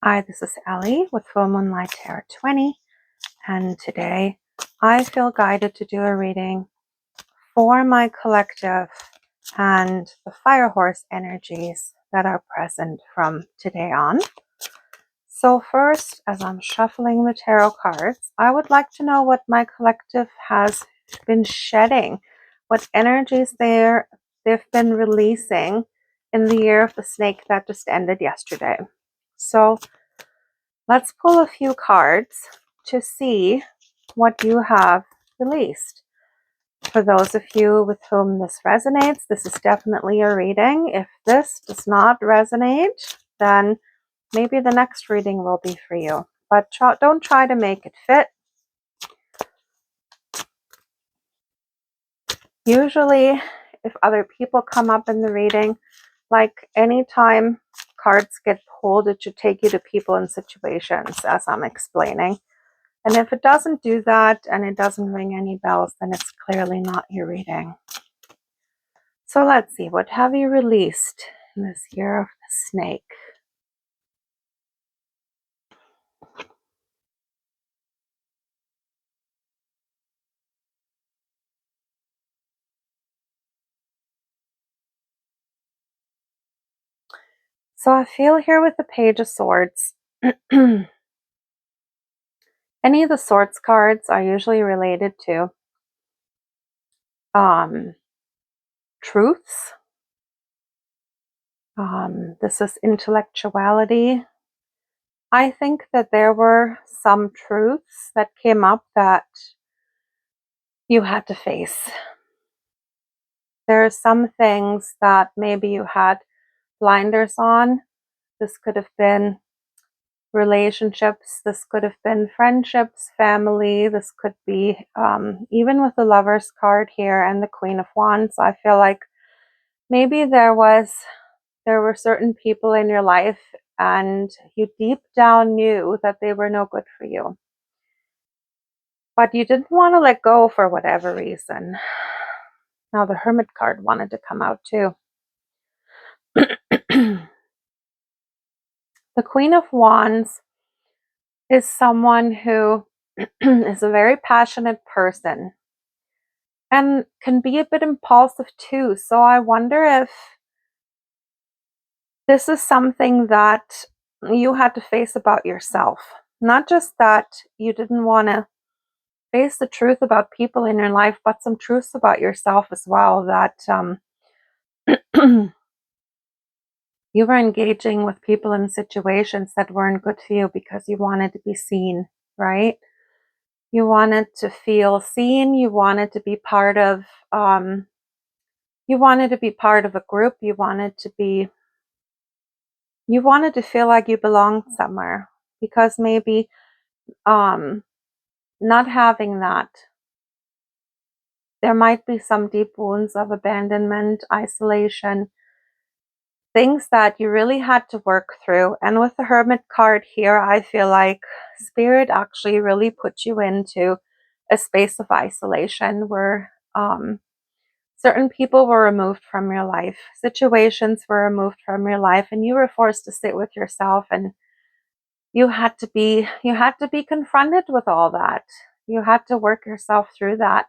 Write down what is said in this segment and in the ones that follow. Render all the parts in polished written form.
Hi, this is Ellie with Full Moonlight Tarot 20, and today I feel guided to do a reading for my collective and the fire horse energies that are present from today on. So first, as I'm shuffling the tarot cards, I would like to know what my collective has been shedding, what energies they've been releasing in the year of the snake that just ended yesterday. So let's pull a few cards to see what you have released. For those of you with whom this resonates, this is definitely a reading. If this does not resonate, then maybe the next reading will be for you. But don't try to make it fit. Usually, if other people come up in the reading, like anytime cards get pulled, it should take you to people and situations as I'm explaining. And if it doesn't do that and it doesn't ring any bells, then it's clearly not your reading. So let's see, what have you released in this year of the snake? So I feel here with the Page of Swords, any of the Swords cards are usually related to truths. This is intellectuality. I think that there were some truths that came up that you had to face. There are some things that maybe you had blinders on. This could have been relationships, this could have been friendships, family, this could be even with the Lovers card here and the Queen of Wands. I feel like maybe there were certain people in your life and you deep down knew that they were no good for you, but you didn't want to let go for whatever reason. Now the Hermit card wanted to come out too. The Queen of Wands is someone who is a very passionate person and can be a bit impulsive too. So I wonder if this is something that you had to face about yourself. Not just that you didn't want to face the truth about people in your life, but some truths about yourself as well, that you were engaging with people in situations that weren't good for you because you wanted to be seen, right? You wanted to feel seen. You wanted to be part of a group. You wanted to feel like you belonged somewhere, because maybe not having that, there might be some deep wounds of abandonment, isolation, things that you really had to work through. And with the Hermit card here, I feel like Spirit actually really put you into a space of isolation where certain people were removed from your life, situations were removed from your life, and you were forced to sit with yourself, and you had to be confronted with all that. You had to work yourself through that.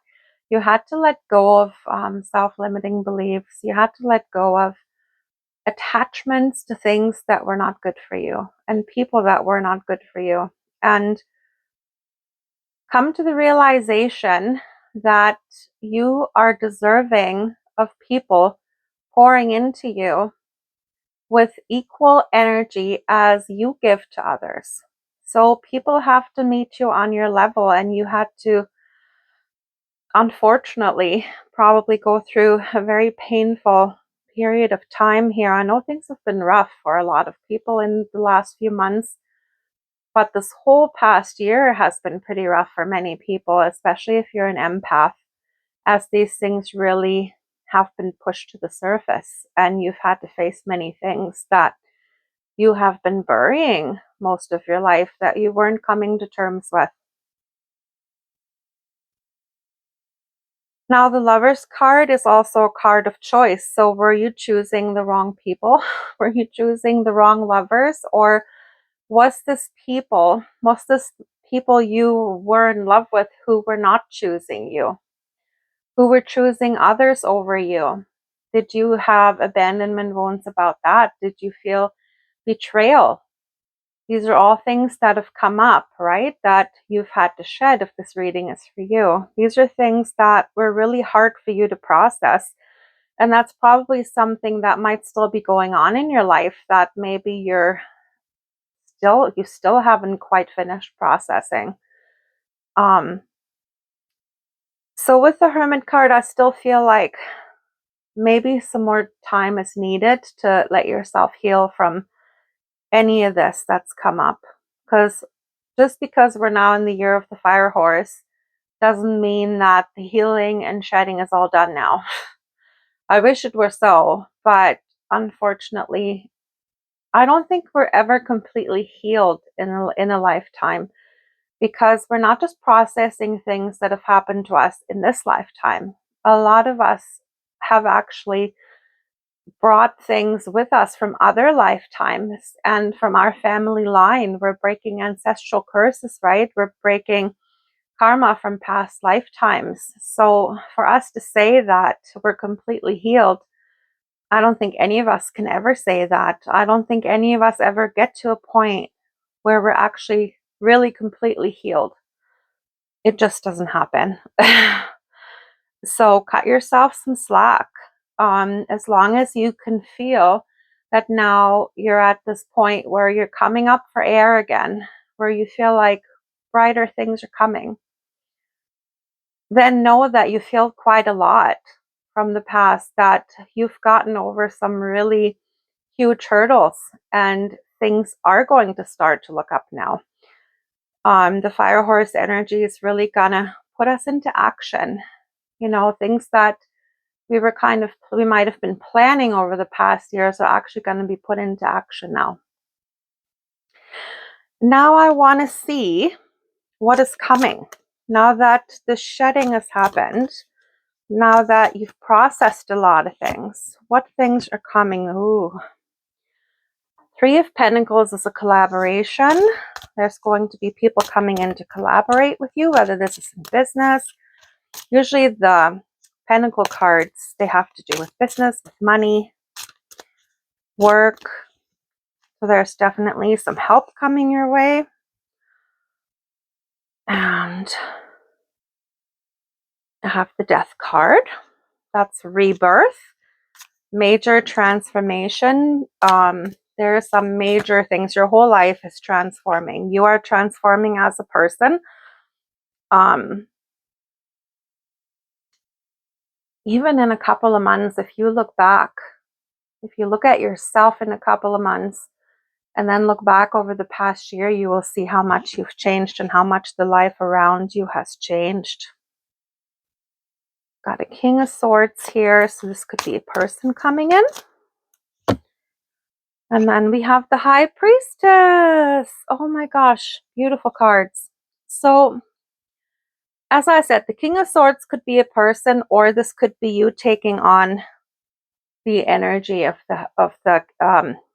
You had to let go of self-limiting beliefs. You had to let go of attachments to things that were not good for you and people that were not good for you, and come to the realization that you are deserving of people pouring into you with equal energy as you give to others. So people have to meet you on your level, and you had to, unfortunately, probably go through a very painful period of time here. I know things have been rough for a lot of people in the last few months, but this whole past year has been pretty rough for many people, especially if you're an empath, as these things really have been pushed to the surface and you've had to face many things that you have been burying most of your life, that you weren't coming to terms with. Now, the Lovers card is also a card of choice. So were you choosing the wrong people? Were you choosing the wrong lovers? Or Was this people you were in love with who were not choosing you, who were choosing others over you? Did you have abandonment wounds about that? Did you feel betrayal? These are all things that have come up, right? That you've had to shed if this reading is for you. These are things that were really hard for you to process. And that's probably something that might still be going on in your life that maybe you still haven't quite finished processing. So with the Hermit card, I still feel like maybe some more time is needed to let yourself heal from any of this that's come up. Because just because we're now in the year of the fire horse doesn't mean that the healing and shedding is all done now. I wish it were so, but unfortunately, I don't think we're ever completely healed in a lifetime, because we're not just processing things that have happened to us in this lifetime. A lot of us have actually brought things with us from other lifetimes and from our family line. We're breaking ancestral curses, right? We're breaking karma from past lifetimes. So for us to say that we're completely healed, I don't think any of us can ever say that. I don't think any of us ever get to a point where we're actually really completely healed. It just doesn't happen. So cut yourself some slack. As long as you can feel that now you're at this point where you're coming up for air again, where you feel like brighter things are coming, then know that you feel quite a lot from the past, that you've gotten over some really huge hurdles and things are going to start to look up now. The fire horse energy is really gonna put us into action. Things that we might have been planning over the past years are actually going to be put into action now. Now I want to see what is coming. Now that the shedding has happened, now that you've processed a lot of things, what things are coming? Ooh. Three of Pentacles is a collaboration. There's going to be people coming in to collaborate with you, whether this is in business. Usually the Pentacle cards, they have to do with business, with money, work. So there's definitely some help coming your way. And I have the Death card. That's rebirth, major transformation. There are some major things. Your whole life is transforming. You are transforming as a person. Even in a couple of months, if you look at yourself in a couple of months, and then look back over the past year, you will see how much you've changed and how much the life around you has changed. Got a King of Swords here, so this could be a person coming in. And then we have the High Priestess. Oh my gosh, beautiful cards. So, as I said, the King of Swords could be a person, or this could be you taking on the energy of the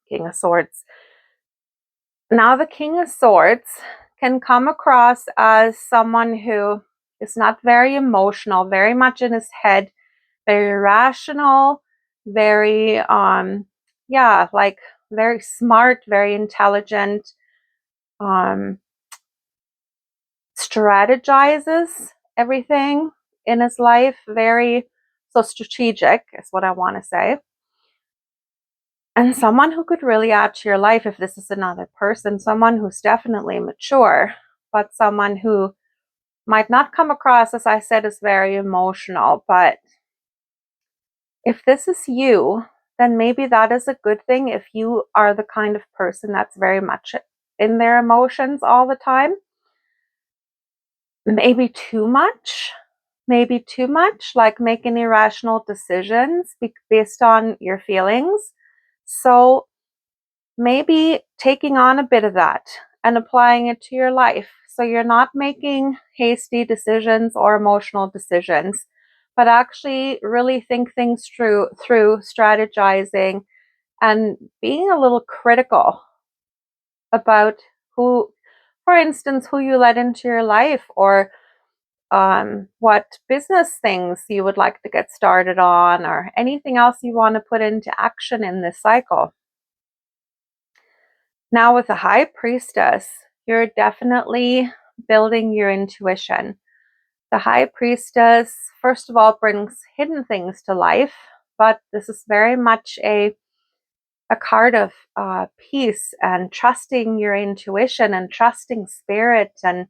King of Swords. Now, the King of Swords can come across as someone who is not very emotional, very much in his head, very rational, very very smart, very intelligent, strategizes everything in his life, very so strategic is what I want to say. And someone who could really add to your life if this is another person, someone who's definitely mature, but someone who might not come across, as I said, as very emotional. But if this is you, then maybe that is a good thing if you are the kind of person that's very much in their emotions all the time. Maybe too much, like making irrational decisions based on your feelings. So maybe taking on a bit of that and applying it to your life. So you're not making hasty decisions or emotional decisions, but actually really think things through strategizing and being a little critical about who, for instance, who you let into your life, or what business things you would like to get started on, or anything else you want to put into action in this cycle. Now, with the High Priestess, you're definitely building your intuition. The High Priestess, first of all, brings hidden things to life, but this is very much a card of peace and trusting your intuition and trusting spirit, and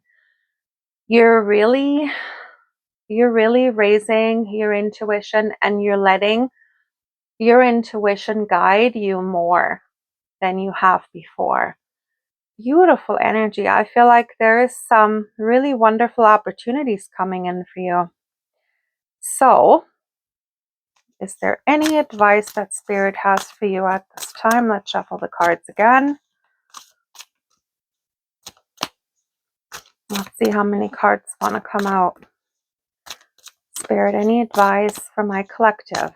you're really raising your intuition, and you're letting your intuition guide you more than you have before. Beautiful energy. I feel like there is some really wonderful opportunities coming in for you. So, is there any advice that Spirit has for you at this time? Let's shuffle the cards again. Let's see how many cards want to come out. Spirit, any advice for my collective?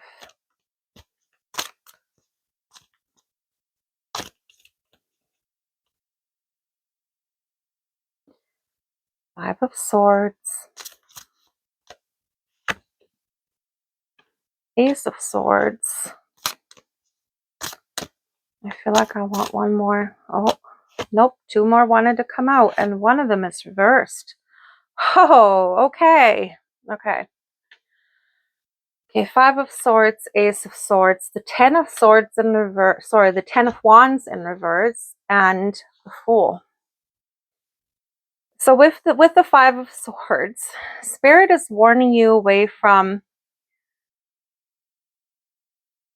Five of Swords. Ace of Swords. I feel like I want one more. Oh, nope. Two more wanted to come out, and one of them is reversed. Oh, okay. Okay. Okay, Five of Swords, Ace of Swords, the Ten of Swords in reverse, sorry, the Ten of Wands in reverse, and the Fool. So with the Five of Swords, Spirit is warning you away from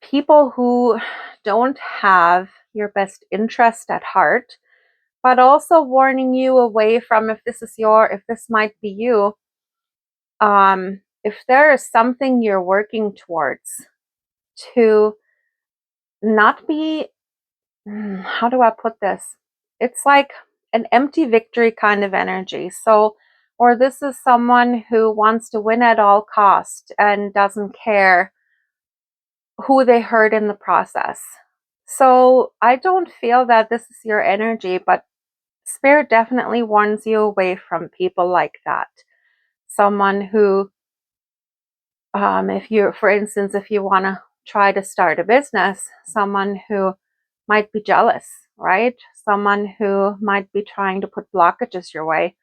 people who don't have your best interest at heart, but also warning you away from, if this might be you, if there is something you're working towards, to not be, how do I put this? It's like an empty victory kind of energy. So, or this is someone who wants to win at all cost and doesn't care who they hurt in the process. So I don't feel that this is your energy, but Spirit definitely warns you away from people like that. Someone who, if you, for instance, if you want to try to start a business, someone who might be jealous, right? Someone who might be trying to put blockages your way.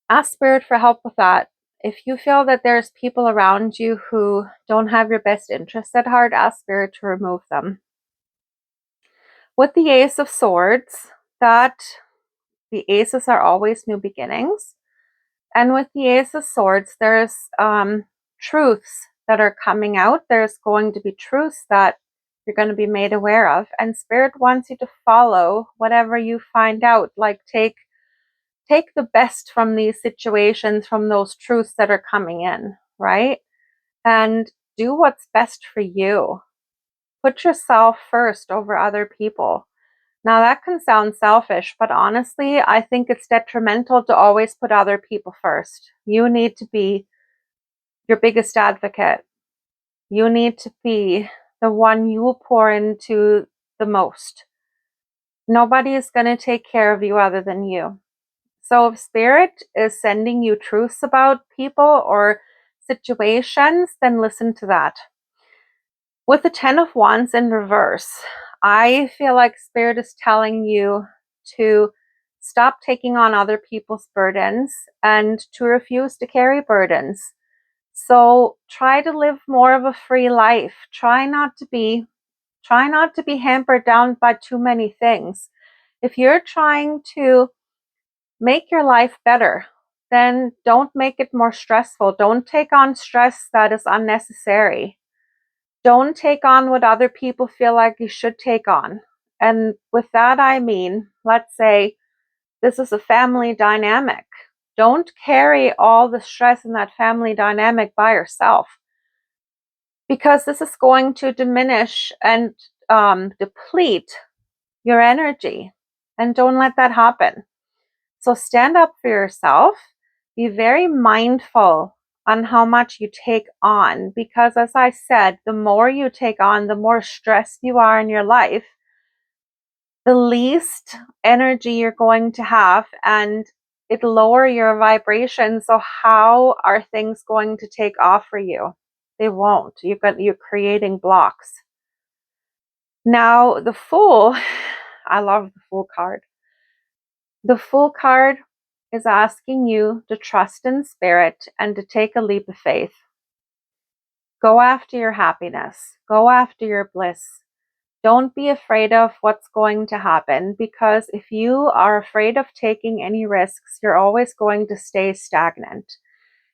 Ask Spirit for help with that. If you feel that there's people around you who don't have your best interests at heart, ask Spirit to remove them. With the Ace of Swords, that the aces are always new beginnings. And with the Ace of Swords, there's truths that are coming out. There's going to be truths that you're going to be made aware of. And Spirit wants you to follow whatever you find out. Like take the best from these situations, from those truths that are coming in, right? And do what's best for you. Put yourself first over other people. Now that can sound selfish, but honestly, I think it's detrimental to always put other people first. You need to be your biggest advocate. You need to be the one you will pour into the most. Nobody is going to take care of you other than you. So if Spirit is sending you truths about people or situations, then listen to that. With the Ten of Wands in reverse, I feel like Spirit is telling you to stop taking on other people's burdens and to refuse to carry burdens. So try to live more of a free life. Try not to be hampered down by too many things. If you're trying to make your life better, then don't make it more stressful. Don't take on stress that is unnecessary. Don't take on what other people feel like you should take on. And with that, I mean, let's say this is a family dynamic. Don't carry all the stress in that family dynamic by yourself, because this is going to diminish and deplete your energy. And don't let that happen. So stand up for yourself. Be very mindful on how much you take on, because as I said, the more you take on, the more stressed you are in your life. the least energy you're going to have, and it'll lower your vibration. So how are things going to take off for you? They won't. You're creating blocks. Now the Fool, I love the Fool card. The Fool card is asking you to trust in spirit and to take a leap of faith. Go after your happiness. Go after your bliss. Don't be afraid of what's going to happen, because if you are afraid of taking any risks, you're always going to stay stagnant.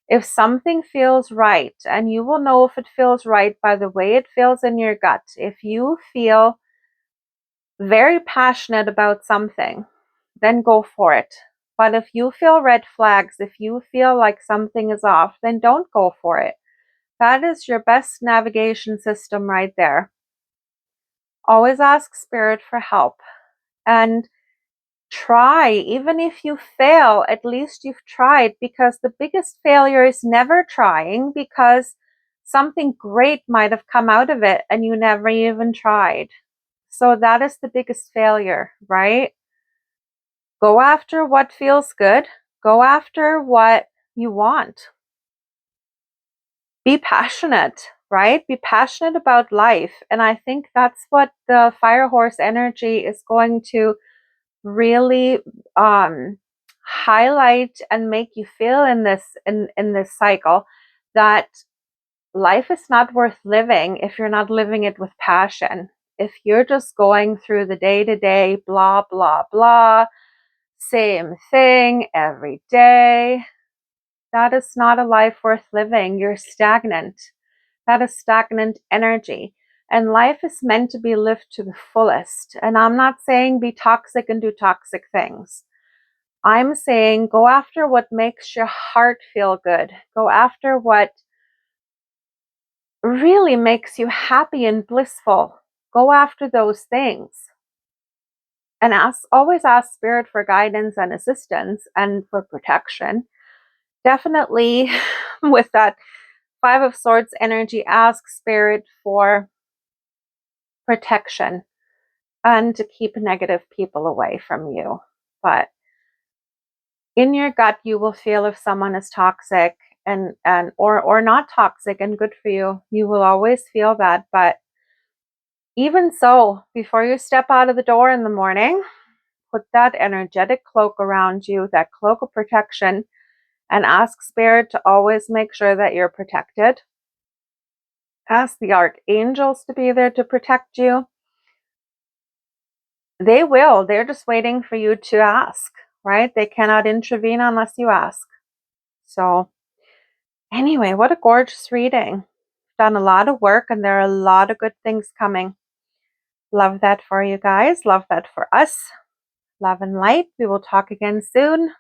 If something feels right, and you will know if it feels right by the way it feels in your gut, if you feel very passionate about something, then go for it. But if you feel red flags, if you feel like something is off, then don't go for it. That is your best navigation system right there. Always ask spirit for help and try. Even if you fail, at least you've tried, because the biggest failure is never trying, because something great might have come out of it and you never even tried. So that is the biggest failure, right? Go after what feels good. Go after what you want. Be passionate, right? Be passionate about life. And I think that's what the fire horse energy is going to really highlight and make you feel in this cycle, that life is not worth living if you're not living it with passion. If you're just going through the day-to-day, blah, blah, blah, same thing every day, that is not a life worth living. You're stagnant. That is stagnant energy. And life is meant to be lived to the fullest. And I'm not saying be toxic and do toxic things. I'm saying go after what makes your heart feel good. Go after what really makes you happy and blissful. Go after those things. And always ask spirit for guidance and assistance and for protection. Definitely with that Five of Swords energy, ask spirit for protection and to keep negative people away from you. But in your gut, you will feel if someone is toxic or not toxic and good for you. You will always feel that. But even so, before you step out of the door in the morning, put that energetic cloak around you, that cloak of protection, and ask spirit to always make sure that you're protected. Ask the archangels to be there to protect you. They will. They're just waiting for you to ask, right? They cannot intervene unless you ask. So anyway, what a gorgeous reading. Done a lot of work, and there are a lot of good things coming. Love that for you guys. Love that for us. Love and light. We will talk again soon.